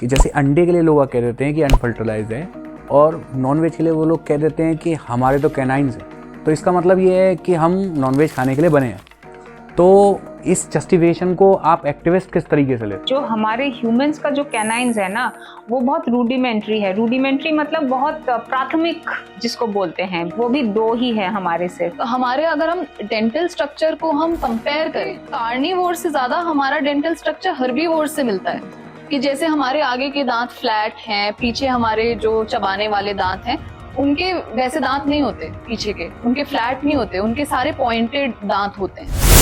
कि जैसे अंडे के लिए लोग कह देते हैं कि अनफर्टिलाइज्ड है, और नॉनवेज के लिए वो लोग कह देते हैं कि हमारे तो कैनाइन्स हैं। तो इसका मतलब ये है कि हम नॉनवेज खाने के लिए बने हैं। तो इस जस्टिफिकेशन को आप एक्टिविस्ट किस तरीके से लेते? जो हमारे ह्यूमंस का जो कैनाइन्स है ना, वो बहुत रूडिमेंट्री है। रूडिमेंट्री मतलब बहुत प्राथमिक जिसको बोलते हैं, वो भी 2 ही है हमारे सिर्फ। तो हमारे अगर हम डेंटल स्ट्रक्चर को हम कंपेयर करें, कार्निवोर से ज्यादा हमारा डेंटल स्ट्रक्चर हर्बीवोर से मिलता है। कि जैसे हमारे आगे के दांत फ्लैट हैं, पीछे हमारे जो चबाने वाले दांत हैं उनके वैसे दांत नहीं होते, पीछे के उनके फ्लैट नहीं होते, उनके सारे पॉइंटेड दांत होते हैं।